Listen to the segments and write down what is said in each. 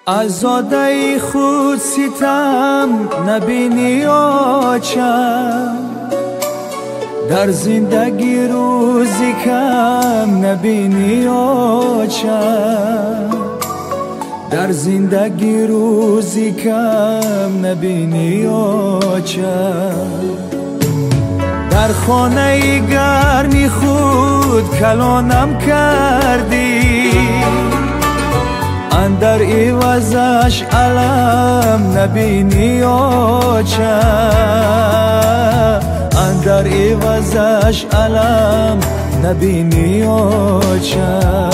عزاده خود ستم نبینی آچم، در زندگی روزی کم نبینی آچم، در زندگی روزی کم نبینی آچم. در خانه گرمی خود کلانم کردی، اندر عوضش علم نبینی آچم، اندر عوضش علم نبینی آچم.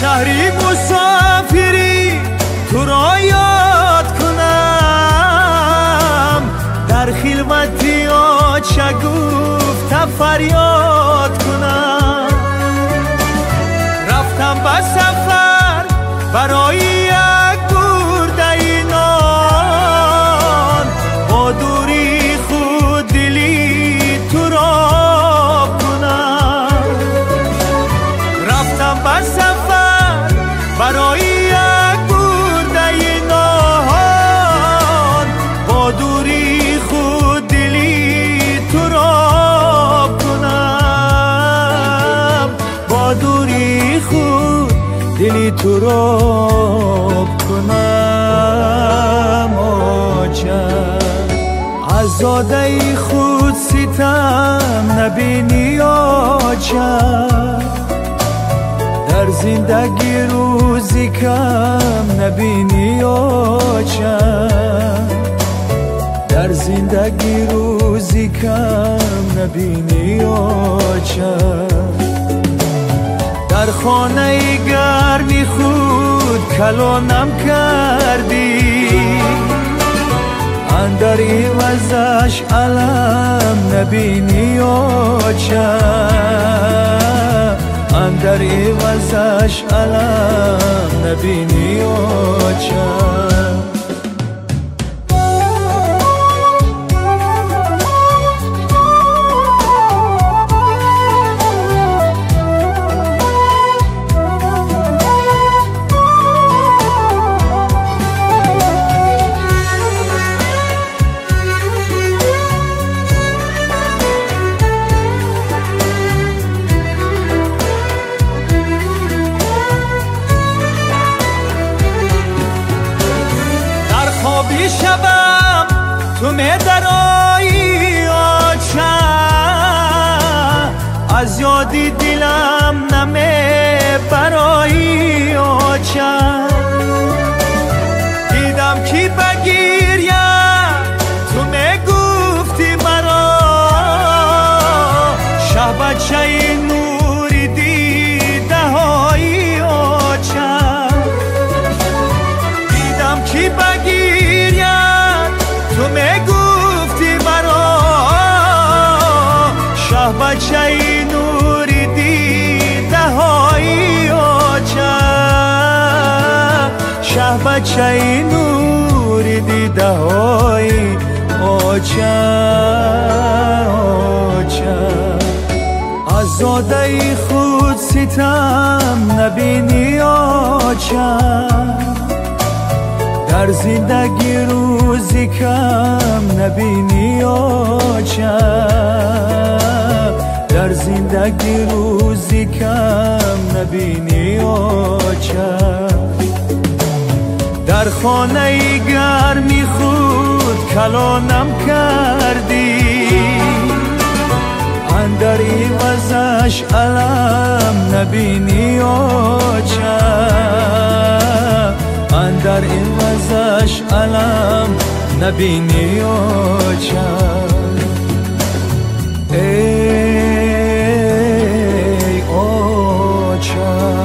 شهری مسافری تو را یاد کنم، در خلوتی آچه گفت فریاد کنم. رفتم به سفر برای یک گرده نان، با دوری خود دلی تو را کنم. رفتم به سفر برای یک گرده نان، با دوری خود دلی تو را کنم، با دوری خود دلی تو را کنم. آچم عزاده خود ستم نبینی آچم، در زندگی روزی کم نبینی آچم، در زندگی روزی کم نبینی آچم. در خانه گرمی خود کلانم کردی، اندر عوضش علم نبینی آچم، اندر عوضش علم نبینی آچم. خوابی شبم تو مدرایی آچم، از یادی دلم نمی برایی آچم. دیدم کی بگیریم تو میگفتی مرا، شه بچه نوری دیده های آچم. دیدم کی بگیریم تو میگفتی مرا، شه بچه نوری دیده های آچم، شه بچه نوری دیده های آچم. عزاده خود ستم نبینی آچم، در زندگی روزی کم نبینی آچم، در زندگی روزی کم نبینی آچم. در خانه گرمی خود کلانم کردی، اندر عوضش علم نبینی آچم، اندر عوضش علم نبینی آچم. ای آچم